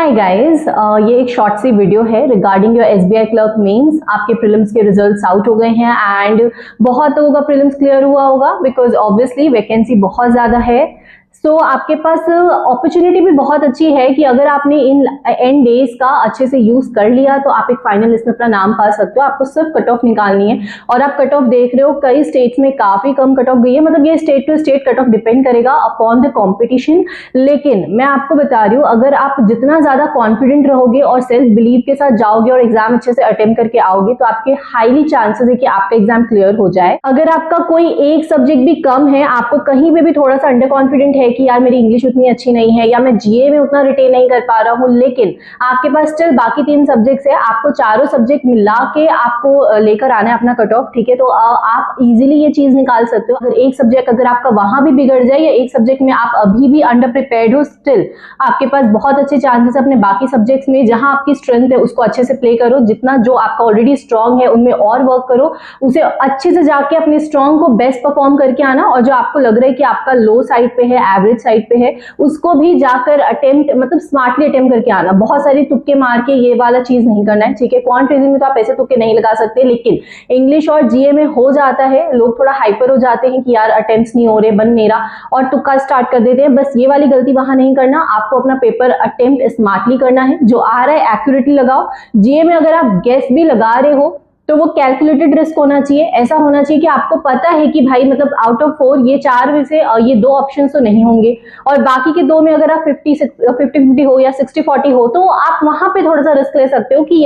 हाय guys, ये एक short सी वीडियो है regarding your SBI clerk mains. आपके प्रीलिम्स के रिजल्ट्स आउट हो गए हैं एंड बहुत लोगों का प्रीलिम्स क्लियर हुआ होगा बिकॉज ऑब्वियसली वैकेंसी बहुत ज्यादा है। सो आपके पास अपॉर्चुनिटी भी बहुत अच्छी है कि अगर आपने इन एंड डेज का अच्छे से यूज कर लिया तो आप एक फाइनल लिस्ट में अपना नाम पा सकते हो। आपको सिर्फ कट ऑफ निकालनी है और आप कट ऑफ देख रहे हो कई स्टेट्स में काफी कम कट ऑफ गई है। मतलब ये state to state cut off depend करेगा अपॉन द कॉम्पिटिशन। लेकिन मैं आपको बता रही हूँ, अगर आप जितना ज्यादा कॉन्फिडेंट रहोगे और सेल्फ बिलीव के साथ जाओगे और एग्जाम अच्छे से अटेम्प्ट करके आओगे तो आपके हाईली चांसेस है कि आपका एग्जाम क्लियर हो जाए। अगर आपका कोई एक सब्जेक्ट भी कम है, आपको कहीं पे भी थोड़ा सा अंडर कॉन्फिडेंट है कि यार मेरी इंग्लिश उतनी अच्छी नहीं है या मैं जीए में उतना रिटेन नहीं कर पा रहा हूं, लेकिन आपके पास स्टिल बाकी 3 सब्जेक्ट्स है, आपको चारों सब्जेक्ट मिला के आपको लेकर आना है अपना कट ऑफ, ठीक है। तो आप इजीली ये चीज निकाल सकते हो। अगर एक सब्जेक्ट अगर आपका वहां भी बिगड़ जाए या एक सब्जेक्ट में आप अभी भी अंडर प्रिपेयर्ड हो, स्टिल आपके पास बहुत अच्छे चांसेस अपने बाकी सब्जेक्ट्स में जहां आपकी स्ट्रेंथ है उसको अच्छे से प्ले करो। जितना जो आपका ऑलरेडी स्ट्रांग है उनमें और वर्क करो, उसे अच्छे से जाके अपने स्ट्रांग को बेस्ट परफॉर्म करके आना। और जो आपको लग रहा है कि आपका लो साइड पे है, एवरेज साइड पे है, उसको भी जाकर अटेम्प्ट मतलब स्मार्टली अटेम्प्ट करके आना। बहुत सारी तुक्के मार के ये वाला चीज नहीं करना है, ठीक है। क्वांट रीजनिंग में तो आप ऐसे तुक्के नहीं लगा सकते, लेकिन इंग्लिश और जीए में हो जाता है। लोग थोड़ा हाइपर हो जाते हैं कि यार अटेम्प्ट्स नहीं हो रहे, बन नहीं रहा, और तुक्का स्टार्ट कर देते हैं। बस ये वाली गलती वहां नहीं करना। आपको अपना पेपर अटेम्प्ट स्मार्टली करना है, जो आ रहा है एक्यूरेटली लगाओ। जीए में अगर आप गेस भी लगा रहे हो तो वो कैलकुलेटेड रिस्क होना चाहिए। ऐसा होना चाहिए कि आपको पता है कि भाई मतलब आउट ऑफ 4 ये 4 में से ये 2 ऑप्शन तो नहीं होंगे और बाकी के 2 में अगर आप 50-50 हो या 60-40 हो तो आप वहां पे थोड़ा सा रिस्क ले सकते हो कि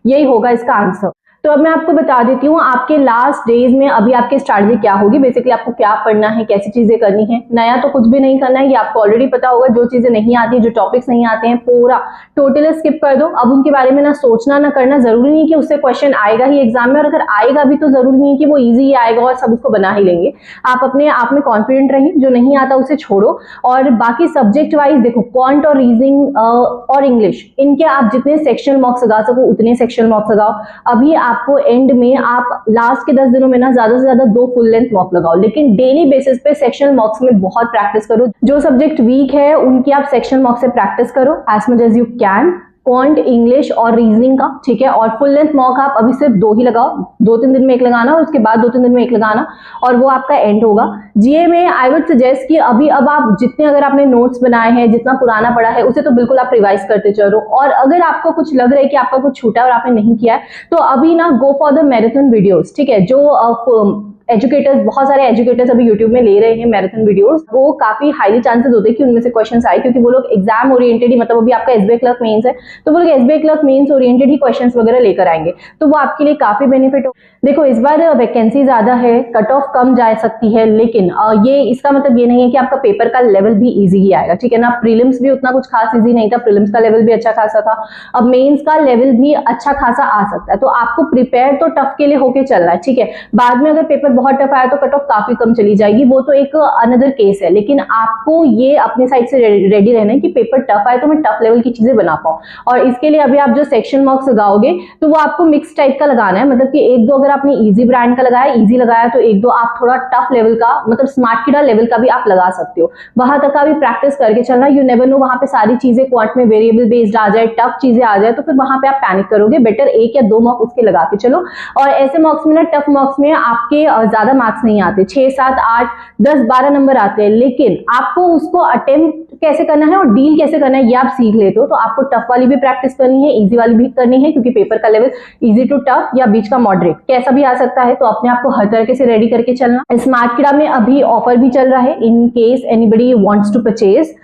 यही होगा इसका आंसर। तो अब मैं आपको बता देती हूँ आपके लास्ट डेज में अभी आपकी स्ट्रैटेजी क्या होगी। बेसिकली आपको क्या पढ़ना है, कैसी चीजें करनी है। नया तो कुछ भी नहीं करना है, ये आपको ऑलरेडी पता होगा। जो चीजें नहीं आती, जो टॉपिक्स नहीं आते हैं, पूरा टोटली स्किप कर दो। अब उनके बारे में ना सोचना ना करना। जरूरी नहीं कि उससे क्वेश्चन आएगा ही एग्जाम में, और अगर आएगा भी तो जरूरी नहीं कि वो ईजी ही आएगा और सब उसको बना ही लेंगे। आप अपने आप में कॉन्फिडेंट रहिए, जो नहीं आता उसे छोड़ो। और बाकी सब्जेक्ट वाइज देखो, क्वांट और रीजनिंग और इंग्लिश, इनके आप जितने सेक्शनल मार्क्स लगा सको उतने सेक्शनल मार्क्स लगाओ। अभी आपको एंड में आप लास्ट के 10 दिनों में ना ज्यादा से ज्यादा 2 फुल लेंथ मॉक लगाओ, लेकिन डेली बेसिस पे सेक्शनल मॉक्स में बहुत प्रैक्टिस करो। जो सब्जेक्ट वीक है उनकी आप सेक्शनल मॉक से प्रैक्टिस करो as much as you can, quant, English और रीजनिंग का, ठीक है। और फुल लेंथ मॉक आप अभी सिर्फ 2 ही लगाओ। 2-3 दिन में एक लगाना और उसके बाद 2-3 दिन में एक लगाना, और वो आपका एंड होगा। जीए में आई वुड सजेस्ट कि अभी अब आप जितने अगर आपने नोट्स बनाए हैं, जितना पुराना पड़ा है उसे तो बिल्कुल आप रिवाइज करते चलो। और अगर आपको कुछ लग रहा है कि आपका कुछ छूटा है और आपने नहीं किया है तो अभी ना go for the marathon videos, ठीक है। जो एजुकेटर्स, बहुत सारे एजुकेटर्स अभी यूट्यूब में ले रहे हैं मैराथन वीडियोस, वो काफी हाईली चांसेस होते हैं कि उनमें से क्वेश्चंस आए, क्योंकि वो लोग एग्जाम ओरिएंटेड ही, मतलब अभी आपका एसबीआई क्लर्क मेंस है तो वो लोग एसबीआई क्लर्क मेंस ओरिएंटेड ही क्वेश्चंस वगैरह लेकर आएंगे, तो वो आपके लिए काफी बेनिफिट हो। देखो इस बार वैकेंसी ज्यादा है, कट ऑफ कम जा सकती है, लेकिन ये इसका मतलब ये नहीं है कि आपका पेपर का लेवल भी इजी ही आएगा, ठीक है ना। प्रीलिम्स भी उतना कुछ खास इजी नहीं था, प्रीलिम्स का लेवल भी अच्छा खासा था। अब मेंस का लेवल भी अच्छा खासा आ सकता है, तो आपको प्रिपेयर तो टफ के लिए होके चलना है, ठीक है। बाद में अगर पेपर बहुत टफ आया तो कट ऑफ काफी कम चली जाएगी, वो तो एक अनदर केस है। लेकिन आपको ये अपने साइड से रेडी रहना है कि पेपर टफ आए तो मैं टफ लेवल की चीजें बना पाऊं। और इसके लिए अभी आप जो सेक्शन मार्क्स लगाओगे तो वो आपको मिक्स टाइप का लगाना है, मतलब कि 1-2 अगर आपने इजी ब्रांड का लगाया, इजी लगाया, तो 1-2 आप थोड़ा टफ लेवल का, मतलब स्मार्ट किडा लेवल का भी आप लगा सकते हो। वहां तक का भी प्रैक्टिस करके चलना। यू नेवर नो, वहां पे सारी चीजें क्वांट में वेरिएबल बेस्ड आ जाए, टफ चीजें आ जाए तो फिर वहां पे आप पैनिक करोगे। बेटर 1 या 2 मार्क्स उसके लगा के चलो। और ऐसे मार्क्स में ना, टफ मार्क्स में आपके ज्यादा मार्क्स नहीं आते, 6, 7, 8, 10, 12 नंबर आते हैं, लेकिन आपको उसको अटेम्प्ट कैसे करना है और डील कैसे करना है ये आप सीख लेते हो। तो आपको टफ वाली भी प्रैक्टिस करनी है, इजी वाली भी करनी है, क्योंकि पेपर का लेवल इजी टू टफ या बीच का मॉडरेट कैसा भी आ सकता है। तो अपने आप को हर तरीके से रेडी करके चलना। स्मार्ट किडा में अभी ऑफर भी चल रहा है, in case anybody wants to purchase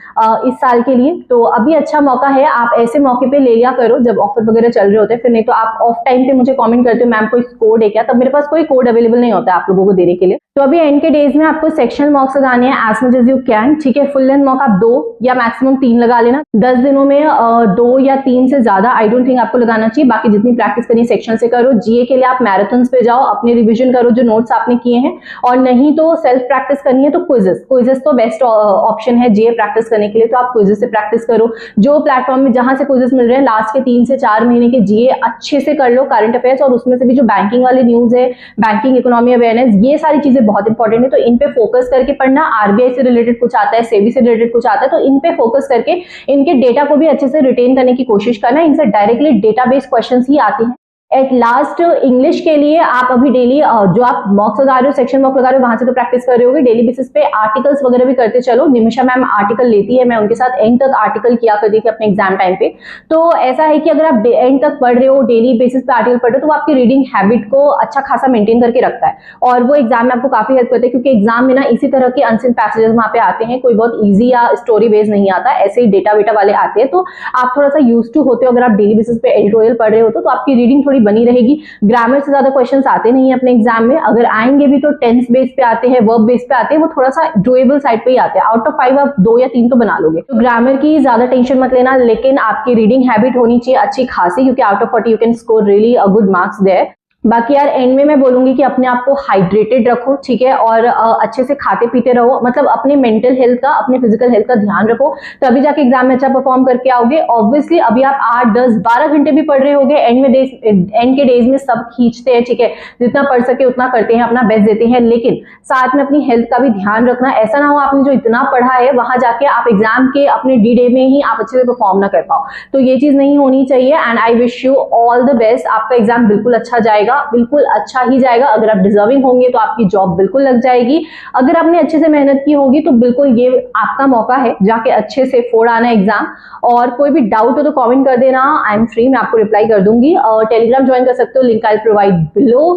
इस साल के लिए, तो अभी अच्छा मौका है। आप ऐसे मौके पे ले लिया करो जब ऑफर वगैरह चल रहे होते हैं, फिर नहीं तो आप ऑफ टाइम पे मुझे कमेंट करते हो मैम कोई कोड है क्या, तब मेरे पास कोई कोड अवेलेबल नहीं होता है आप लोगों को देने के लिए। तो अभी एंड के डेज में आपको सेक्शनल मार्क्स लगाने हैं as much as you can, ठीक है। फुल लेंथ मार्क आप 2 या मैक्सिमम 3 लगा लेना। 10 दिनों में 2 या 3 से ज्यादा आई डोंट थिंक आपको लगाना चाहिए। बाकी जितनी प्रैक्टिस करनी है सेक्शन से करो। जीए के लिए आप मैराथन्स पे जाओ, अपने रिविजन करो जो नोट्स आपने किए हैं, और नहीं तो सेल्फ प्रैक्टिस करनी है तो क्विजेस तो बेस्ट ऑप्शन है जीए प्रैक्टिस करने के लिए। तो आप क्विजेस से प्रैक्टिस करो। जो प्लेटफॉर्म में जहां से क्विजेस मिल रहे हैं लास्ट के 3 से 4 महीने के जीए अच्छे से कर लो, करंट अफेयर्स, और उसमें से भी जो बैंकिंग वाली न्यूज है, बैंकिंग इकोनॉमी अवेयरनेस, ये सारी चीजें बहुत इंपॉर्टेंट है, तो इन पे फोकस करके पढ़ना। आरबीआई से रिलेटेड कुछ आता है, सेबी से रिलेटेड कुछ आता है, तो तो इन पे फोकस करके इनके डेटा को भी अच्छे से रिटेन करने की कोशिश करना। इनसे डायरेक्टली डेटाबेस क्वेश्चंस ही आते हैं। एट लास्ट इंग्लिश के लिए आप अभी डेली जो आप मॉक्स लगा रहे हो, सेक्शन मॉक लगा रहे हो, वहां से तो प्रैक्टिस कर रहे होगे। डेली बेसिस पे आर्टिकल्स वगैरह भी करते चलो। निमिषा मैम आर्टिकल लेती है, मैं उनके साथ एंड तक आर्टिकल किया करती थी अपने एग्जाम टाइम पे। तो ऐसा है कि अगर आप एंड तक पढ़ रहे हो, डेली बेसिस पे आर्टिकल पढ़ रहे हो, तो आपकी रीडिंग हैबिट को अच्छा खासा मेंटेन करके रखता है और वो एग्जाम में आपको काफी हेल्प करता है, क्योंकि एग्जाम में ना इसी तरह के अनसीन पैसेजेस वहां पे आते हैं। कोई बहुत ईजी या स्टोरी बेस्ड नहीं आता, ऐसे ही डेटा वेटा वाले आते हैं। तो आप थोड़ा सा यूज टू होते हो अगर आप डेली बेसिस पे एडिटोरियल पढ़ रहे हो तो आपकी रीडिंग थोड़ी बनी रहेगी। ग्रामर से ज्यादा क्वेश्चंस आते नहीं अपने एग्जाम में, अगर आएंगे भी तो टेंस बेस पे आते हैं, वर्ब बेस पे आते हैं, वो थोड़ा सा डुएबल साइड पे ही आते हैं। आउट ऑफ 5 आप 2 या 3 तो बना लोगे। तो ग्रामर की ज्यादा टेंशन मत लेना, लेकिन आपकी रीडिंग हैबिट होनी चाहिए अच्छी खासी, क्योंकि out of 40 you can score really a good marks there. बाकी यार एंड में मैं बोलूंगी कि अपने आप को हाइड्रेटेड रखो, ठीक है, और अच्छे से खाते पीते रहो, मतलब अपने मेंटल हेल्थ का, अपने फिजिकल हेल्थ का ध्यान रखो, तभी जाके एग्जाम में अच्छा परफॉर्म करके आओगे। ऑब्वियसली अभी आप 8, 10, 12 घंटे भी पढ़ रहे होगे, एंड के डेज में सब खींचते हैं, ठीक है, जितना पढ़ सके उतना करते हैं, अपना बेस्ट देते हैं, लेकिन साथ में अपनी हेल्थ का भी ध्यान रखना। ऐसा ना हो आपने जो इतना पढ़ा है वहां जाके आप एग्जाम के अपने डी डे में ही आप अच्छे से परफॉर्म ना कर पाओ, तो ये चीज नहीं होनी चाहिए। And I wish you all the best. आपका एग्जाम बिल्कुल अच्छा जाएगा, बिल्कुल अच्छा ही जाएगा। अगर आप डिजर्विंग होंगे तो आपकी जॉब बिल्कुल लग जाएगी। अगर आपने अच्छे से मेहनत की होगी तो बिल्कुल ये आपका मौका है जाके अच्छे से फोड़ आना एग्जाम। और कोई भी डाउट हो तो कमेंट कर देना, आई एम फ्री, मैं आपको रिप्लाई कर दूंगी। टेलीग्राम ज्वाइन कर सकते हो, link I will provide below.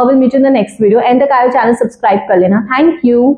Will meet in the next video. End तक आयो चैनल सब्सक्राइब कर लेना। Thank you.